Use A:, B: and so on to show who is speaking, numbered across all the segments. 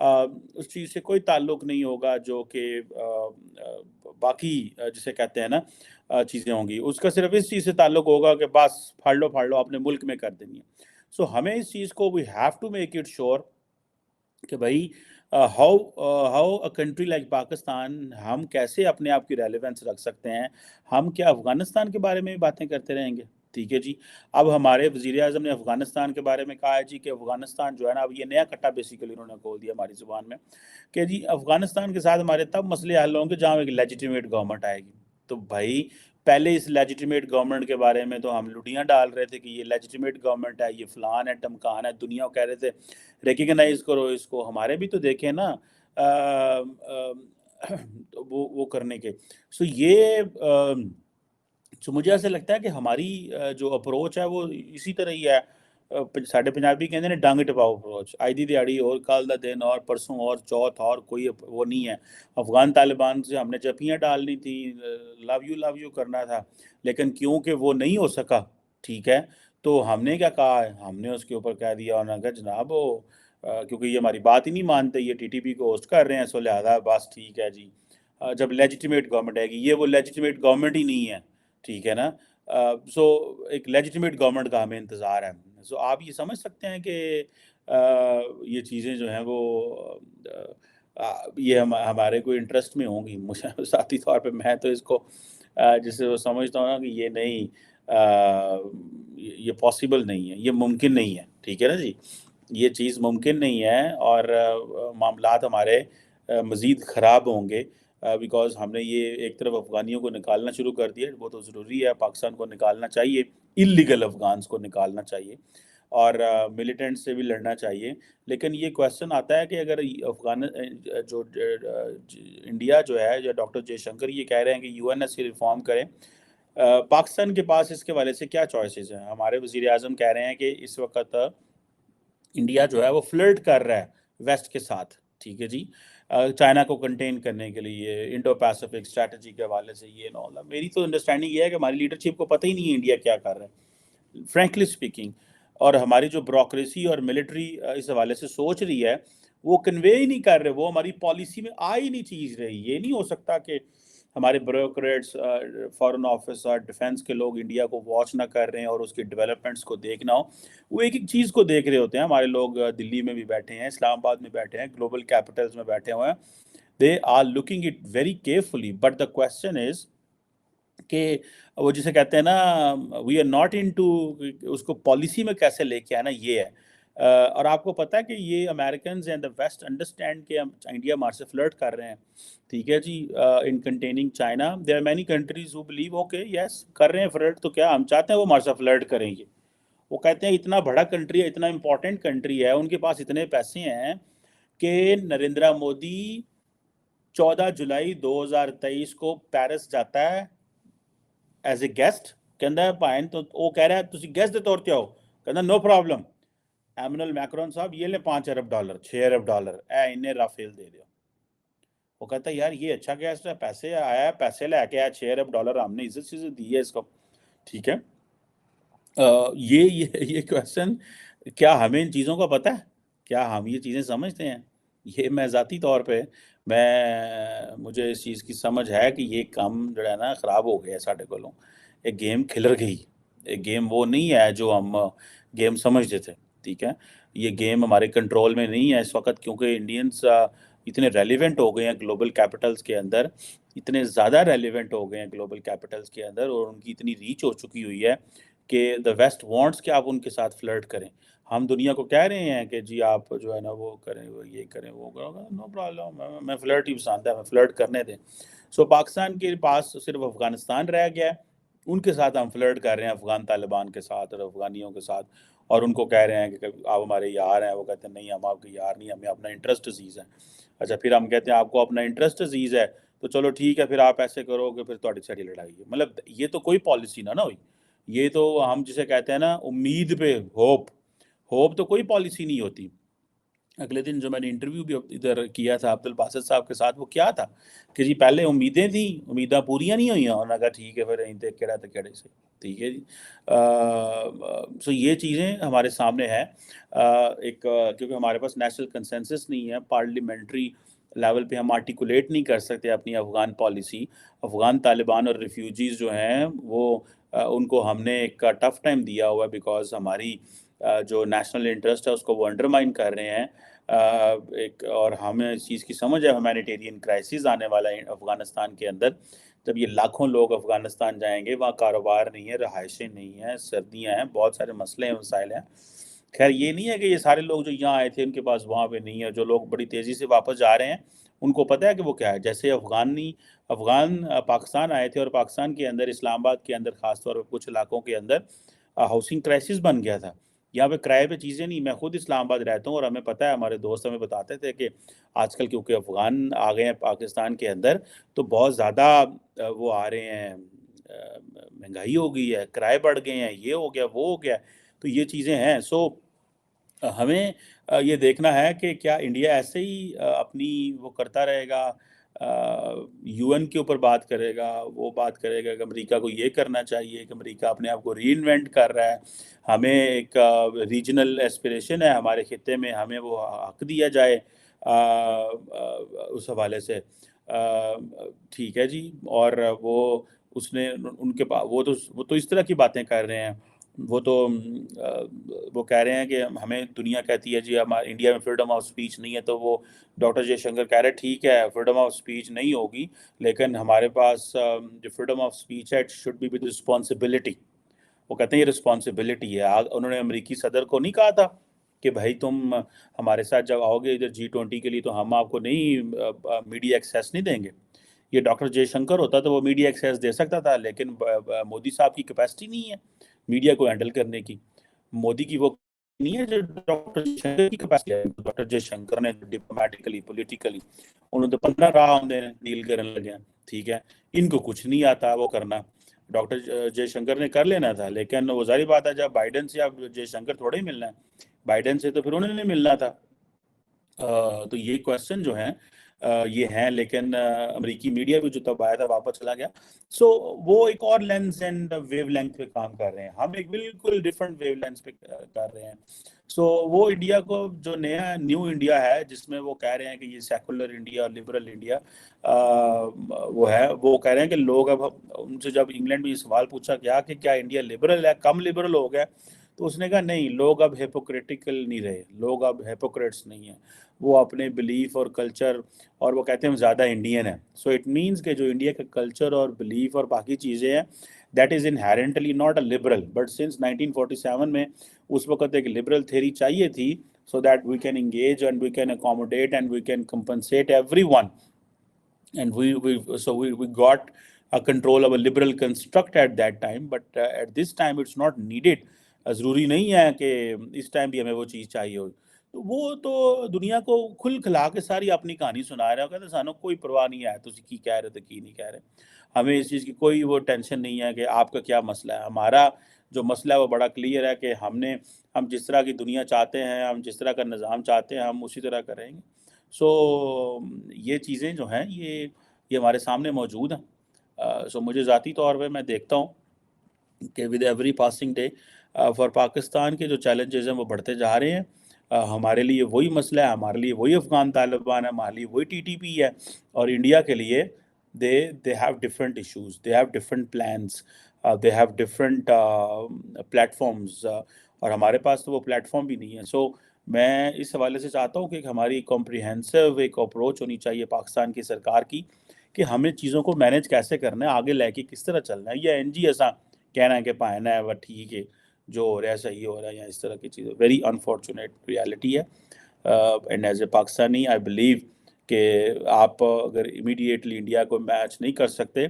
A: اس چیز سے کوئی تعلق نہیں ہوگا جو کہ باقی جسے کہتے ہیں نا چیزیں ہوں گی، اس کا صرف اس چیز سے تعلق ہوگا کہ بس پھاڑ لو اپنے ملک میں کر دینی ہے. سو ہمیں اس چیز کو we have to make it sure کہ بھائی how a country like Pakistan, ہم کیسے اپنے آپ کی ریلیونس رکھ سکتے ہیں. ہم کیا افغانستان کے بارے میں بھی باتیں کرتے رہیں گے؟ ٹھیک ہے جی. اب ہمارے وزیر اعظم نے افغانستان کے بارے میں کہا ہے جی کہ افغانستان جو ہے نا، اب یہ نیا کٹا بیسیکلی انہوں نے کھول دیا ہماری زبان میں کہ جی افغانستان کے ساتھ ہمارے تب مسئلے حل ہوں گے جہاں ایک لیجیٹیمیٹ گورنمنٹ آئے گی. تو بھائی پہلے اس لیجیٹیمیٹ گورنمنٹ کے بارے میں تو ہم لڈیاں ڈال رہے تھے کہ یہ لیجیٹیمیٹ گورنمنٹ ہے، یہ فلان ہے ٹمکان ہے، دنیا کو کہہ رہے تھے ریکگنائز کرو اس کو. ہمارے بھی تو دیکھیں نا وہ کرنے کے. سو یہ مجھے ایسا لگتا ہے کہ ہماری جو اپروچ ہے وہ اسی طرح ہی ہے. ساڈے پنجابی کہتے ہیں ڈنگ ٹپاؤ اپروچ، آئی دی دیہڑی اور کل دا دن اور پرسوں اور چوتھ اور کوئی وہ نہیں ہے. افغان طالبان سے ہم نے جپیاں ڈالنی تھی، لو یو کرنا تھا، لیکن کیونکہ وہ نہیں ہو سکا، ٹھیک ہے، تو ہم نے کیا کہا ہے، ہم نے اس کے اوپر کہہ دیا اور کہا جناب وہ کیونکہ یہ ہماری بات ہی نہیں مانتے، یہ ٹی ٹی پی کو ہوسٹ کر رہے ہیں، سو لہٰذا بس ٹھیک ہے جی. جب لیجیٹیمیٹ گورنمنٹ آئے گی، یہ وہ لیجیٹیمیٹ گورنمنٹ ہی نہیں ہے، ٹھیک ہے نا. سو ایک لیجیٹیمیٹ گورنمنٹ کا ہمیں انتظار ہے. سو آپ یہ سمجھ سکتے ہیں کہ یہ چیزیں جو ہیں وہ یہ ہمارے کوئی انٹرسٹ میں ہوں گی. مجھے ذاتی طور پہ میں تو اس کو جسے وہ سمجھتا ہوں نا کہ یہ نہیں، یہ پاسبل نہیں ہے، یہ ممکن نہیں ہے، ٹھیک ہے نا جی. یہ چیز ممکن نہیں ہے اور معاملات ہمارے مزید خراب ہوں گے بیکاز ہم نے یہ ایک طرف افغانیوں کو نکالنا شروع کر دیا. وہ تو ضروری ہے، پاکستان کو نکالنا چاہیے، اللیگل افغانس کو نکالنا چاہیے اور ملیٹنٹ سے بھی لڑنا چاہیے. لیکن یہ کویسچن آتا ہے کہ اگر جو انڈیا جو ہے، جو ڈاکٹر جے شنکر یہ کہہ رہے ہیں کہ یو این ایس کی ریفارم کریں، پاکستان کے پاس اس کے حوالے سے کیا چوائسیز ہیں؟ ہمارے وزیر اعظم کہہ رہے ہیں کہ اس وقت انڈیا جو ہے وہ فلرٹ کر رہا ہے ویسٹ کے ساتھ، ٹھیک ہے جی، چائنا کو کنٹین کرنے کے لیے انڈو پیسفک اسٹریٹجی کے حوالے سے. یہ نو میری تو انڈرسٹینڈنگ یہ ہے کہ ہماری لیڈرشپ کو پتہ ہی نہیں ہے انڈیا کیا کر رہا ہے فرینکلی اسپیکنگ، اور ہماری جو بیوروکریسی اور ملٹری اس حوالے سے سوچ رہی ہے وہ کنوے ہی نہیں کر رہے، وہ ہماری پالیسی میں آ ہی نہیں چیز رہی. یہ نہیں ہو سکتا کہ ہمارے بیوروکریٹس، فارن آفس اور ڈیفنس کے لوگ انڈیا کو واچ نہ کر رہے ہیں اور اس کی ڈیولپمنٹس کو دیکھنا ہو. وہ ایک ایک چیز کو دیکھ رہے ہوتے ہیں. ہمارے لوگ دلی میں بھی بیٹھے ہیں، اسلام آباد میں بیٹھے ہیں، گلوبل کیپٹلز میں بیٹھے ہوئے ہیں. They are looking at very carefully. But the question is کہ وہ جسے کہتے ہیں نا we are not into اس کو پالیسی میں کیسے لے کے آنا، یہ ہے. اور آپ کو پتہ ہے کہ یہ Americans and the West understand کہ انڈیا ہمارے سے فلرٹ کر رہے ہیں، ٹھیک ہے جی، in containing China. There are many countries who believe okay yes کر رہے ہیں فلرٹ، تو کیا ہم چاہتے ہیں وہ ہمارے سے فلرٹ کریں گے؟ وہ کہتے ہیں اتنا بڑا کنٹری ہے، اتنا امپورٹنٹ کنٹری ہے، ان کے پاس اتنے پیسے ہیں کہ نریندرا مودی 14 جولائی 2023 کو پیرس جاتا ہے ایز اے گیسٹ. کہندا ہے بھائن تو وہ کہہ رہا ہے تسی گیسٹ دے طور تے آؤ، کہندا نو پرابلم. ایمنل میکرون صاحب یہ لے $5 ارب، $6 ارب انہیں رافیل دے دیو. وہ کہتا ہے یار یہ اچھا گیسٹ ہے، پیسے آیا ہے، پیسے لے کے آیا، $6 ارب ہم نے عزت سے دی ہے اس کو، ٹھیک ہے. یہ کویسچن، کیا ہمیں ان چیزوں کا پتہ ہے؟ کیا ہم یہ چیزیں سمجھتے ہیں؟ یہ میں ذاتی طور پہ مجھے اس چیز کی سمجھ ہے کہ یہ کام جو ہے نا خراب ہو گیا ساڈے کولوں. ایک گیم کھلر گئی، ایک گیم وہ نہیں ہے جو ہم گیم سمجھتے تھے، ٹھیک ہے. یہ گیم ہمارے کنٹرول میں نہیں ہے اس وقت، کیونکہ انڈینس اتنے ریلیونٹ ہو گئے ہیں گلوبل کیپٹلز کے اندر، اتنے زیادہ ریلیونٹ ہو گئے ہیں گلوبل کیپٹلز کے اندر، اور ان کی اتنی ریچ ہو چکی ہوئی ہے کہ دا ویسٹ وانٹس کہ آپ ان کے ساتھ فلرٹ کریں. ہم دنیا کو کہہ رہے ہیں کہ جی آپ جو ہے نا وہ کریں، وہ یہ کریں، وہ کریں، نو پرابلم، میں فلرٹ ہی پسند ہے، میں فلرٹ کرنے دیں. سو پاکستان کے پاس صرف افغانستان رہ گیا ہے، ان کے ساتھ ہم فلرٹ کر رہے ہیں، افغان طالبان کے ساتھ اور افغانیوں کے ساتھ، اور ان کو کہہ رہے ہیں کہ آپ ہمارے یار ہیں. وہ کہتے ہیں نہیں ہم آپ کے یار نہیں، ہمیں اپنا انٹرسٹ عزیز ہے. اچھا پھر ہم کہتے ہیں آپ کو اپنا انٹرسٹ عزیز ہے تو چلو ٹھیک ہے، پھر آپ ایسے کرو کہ پھر تھوڑی ساری لڑائی ہے. مطلب یہ تو کوئی پالیسی نہ ہوئی. یہ تو ہم جسے کہتے ہیں نا امید پہ ہوپ تو کوئی پالیسی نہیں ہوتی. اگلے دن جو میں نے انٹرویو بھی ادھر کیا تھا عبدالباسط صاحب کے ساتھ، وہ کیا تھا کہ جی پہلے امیدیں تھیں، امیدیں پوریاں نہیں ہوئیں، اور کہا ٹھیک ہے پھر دیکھ کے رہتے کیڑے سے، ٹھیک ہے جی۔ سو یہ چیزیں ہمارے سامنے ہیں، ایک کیونکہ ہمارے پاس نیشنل کنسنسس نہیں ہے، پارلیمنٹری لیول پہ ہم آرٹیکولیٹ نہیں کر سکتے اپنی افغان پالیسی۔ افغان طالبان اور ریفیوجیز جو ہیں وہ ان کو ہم نے ایک ٹف ٹائم دیا ہوا ہے، بیکاز ہماری جو نیشنل انٹرسٹ ہے اس کو وہ انڈرمائن کر رہے ہیں۔ ایک اور ہمیں اس چیز کی سمجھ ہے ہیومینیٹیرین کرائسس آنے والا ہے افغانستان کے اندر، جب یہ لاکھوں لوگ افغانستان جائیں گے، وہاں کاروبار نہیں ہے، رہائشیں نہیں ہیں، سردیاں ہیں، بہت سارے مسئلے ہیں، مسائل ہیں۔ خیر یہ نہیں ہے کہ یہ سارے لوگ جو یہاں آئے تھے ان کے پاس وہاں پہ نہیں ہے، جو لوگ بڑی تیزی سے واپس جا رہے ہیں ان کو پتہ ہے کہ وہ کیا ہے۔ جیسے افغان پاکستان آئے تھے، اور پاکستان کے اندر اسلام آباد کے اندر خاص طور پہ کچھ علاقوں کے اندر ہاؤسنگ کرائسس بن گیا تھا، یہاں پہ کرائے پہ چیزیں نہیں۔ میں خود اسلام آباد رہتا ہوں اور ہمیں پتہ ہے، ہمارے دوست ہمیں بتاتے تھے کہ آج کل کیونکہ افغان آ گئے ہیں پاکستان کے اندر تو بہت زیادہ وہ آ رہے ہیں، مہنگائی ہو گئی ہے، کرائے بڑھ گئے ہیں، یہ ہو گیا وہ ہو گیا، تو یہ چیزیں ہیں۔ سو ہمیں یہ دیکھنا ہے کہ کیا انڈیا ایسے ہی اپنی وہ کرتا رہے گا، یو این کے اوپر بات کرے گا، وہ بات کرے گا کہ امریکہ کو یہ کرنا چاہیے، کہ امریکہ اپنے آپ کو ری انوینٹ کر رہا ہے، ہمیں ایک ریجنل ایسپریشن ہے ہمارے خطے میں، ہمیں وہ حق دیا جائے اس حوالے سے، ٹھیک ہے جی۔ اور وہ اس نے ان کے پاس وہ تو اس طرح کی باتیں کر رہے ہیں، وہ تو وہ کہہ رہے ہیں کہ ہمیں دنیا کہتی ہے جی ہمارے انڈیا میں فریڈم آف سپیچ نہیں ہے، تو وہ ڈاکٹر جے شنکر کہہ رہے ٹھیک ہے فریڈم آف سپیچ نہیں ہوگی، لیکن ہمارے پاس جو فریڈم آف سپیچ ہے it should be with responsibility. وہ کہتے ہیں یہ رسپانسبلٹی ہے۔ انہوں نے امریکی صدر کو نہیں کہا تھا کہ بھائی تم ہمارے ساتھ جب آؤ گے ادھر G20 کے لیے تو ہم آپ کو نہیں میڈیا ایکسیس نہیں دیں گے۔ یہ ڈاکٹر جے شنکر ہوتا تو وہ میڈیا ایکسیس دے سکتا تھا، لیکن مودی صاحب کی کیپیسٹی نہیں ہے میڈیا کو ہینڈل کرنے کی، مودی کی وہ نہیں ہے جو ڈاکٹر جے شنکر کی کیپیسٹی ہے۔ ڈاکٹر جے شنکر نے ڈپلومیٹیکلی پولیٹیکلی انہوں نے 15 راؤنڈ ڈیل کرنے لگے ہیں، ٹھیک ہے، ان کو کچھ نہیں آتا وہ کرنا۔ ڈاکٹر جے شنکر نے کر لینا تھا، لیکن وہ ظاہری بات ہے جب بائیڈن سے اب جے شنکر تھوڑے ہی ملنا ہے، بائیڈن سے تو پھر انہوں نے ملنا تھا۔ تو یہ کویسچن جو ہیں یہ ہیں، لیکن امریکی میڈیا بھی جو تب آیا تھا واپس چلا گیا۔ سو وہ ایک اور لینس اینڈ ویو لینتھ پہ کام کر رہے ہیں، ہم ایک بالکل ڈفرینٹ ویو لینتھ پہ کر رہے ہیں۔ سو وہ انڈیا کو جو نیو انڈیا ہے جس میں وہ کہہ رہے ہیں کہ یہ سیکولر انڈیا اور لبرل انڈیا وہ ہے، وہ کہہ رہے ہیں کہ لوگ اب ان سے جب انگلینڈ میں یہ سوال پوچھا گیا کہ کیا انڈیا لبرل ہے، کم لبرل ہو گیا، تو اس نے کہا نہیں، لوگ اب ہیپوکریٹیکل نہیں رہے، لوگ اب ہیپوکریٹس نہیں ہیں، وہ اپنے بلیف اور کلچر، اور وہ کہتے ہیں ہم زیادہ انڈین ہیں۔ سو اٹ مینس کہ جو انڈیا کا کلچر اور بلیف اور باقی چیزیں ہیں that is inherently not a liberal, but since 1947 میں اس وقت ایک لبرل تھیری چاہیے تھی so that we can engage and we can accommodate and we can compensate everyone, and we got a control of a liberal construct at that time, but at this time it's not needed۔ ضروری نہیں ہے کہ اس time بھی ہمیں وہ چیز چاہیے ہو، تو وہ تو دنیا کو کھل کھلا کے ساری اپنی کہانی سنا رہے ہو، کہتے سانو کوئی پرواہ نہیں ہے تسی کی کہہ رہے تو کی نہیں کہہ رہے، ہمیں اس چیز کی کوئی وہ ٹینشن نہیں ہے کہ آپ کا کیا مسئلہ ہے۔ ہمارا جو مسئلہ ہے وہ بڑا کلیئر ہے کہ ہم جس طرح کی دنیا چاہتے ہیں، ہم جس طرح کا نظام چاہتے ہیں، ہم اسی طرح کریں گے۔ سو یہ چیزیں جو ہیں یہ ہمارے سامنے موجود ہیں۔ سو مجھے ذاتی طور پہ میں دیکھتا ہوں کہ with every passing day for Pakistan کے جو چیلنجز ہیں وہ بڑھتے جا رہے ہیں۔ ہمارے لیے وہی مسئلہ ہے، ہمارے لیے وہی افغان طالبان ہے، ہمارے لیے وہی TTP ہے، اور انڈیا کے لیے they have different issues, they have different plans, they have different platforms، اور ہمارے پاس تو وہ پلیٹ فارم بھی نہیں ہے۔ سو میں اس حوالے سے چاہتا ہوں کہ ہماری کمپریہنسو ایک اپروچ ہونی چاہیے پاکستان کی سرکار کی، کہ ہمیں چیزوں کو مینیج کیسے کرنا ہے، آگے لے کے کس طرح چلنا ہے، یا NG ایسا کہنا ہے کہ پائنا ہے وہ ٹھیک ہے جو ہو رہا ہے صحیح ہو رہا ہے، یا اس طرح کی چیزیں ویری انفارچونیٹ ریالٹی ہے۔ And as a Pakistani I believe کہ آپ اگر امیڈیٹلی انڈیا کو میچ نہیں کر سکتے،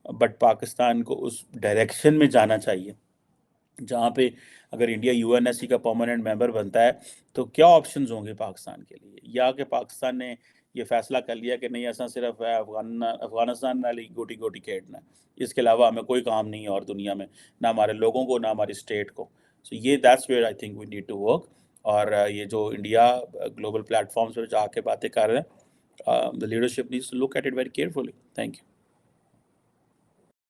A: بٹ پاکستان کو اس ڈائریکشن میں جانا چاہیے جہاں پہ اگر انڈیا UNSC کا پرماننٹ ممبر بنتا ہے تو کیا آپشنز ہوں گے پاکستان کے لیے، یا کہ پاکستان نے یہ فیصلہ کر لیا کہ نہیں ایسا صرف افغانستان نال ہی گوٹی گوٹی کھیڈنا ہے، اس کے علاوہ ہمیں کوئی کام نہیں ہے اور دنیا میں، نہ ہمارے لوگوں کو نہ ہماری اسٹیٹ کو۔ سو یہ that's where I think we need to work. اور یہ جو انڈیا گلوبل پلیٹ فارمس پہ جا کے باتیں کر رہے ہیں, the leadership needs to look at it very carefully. Thank you.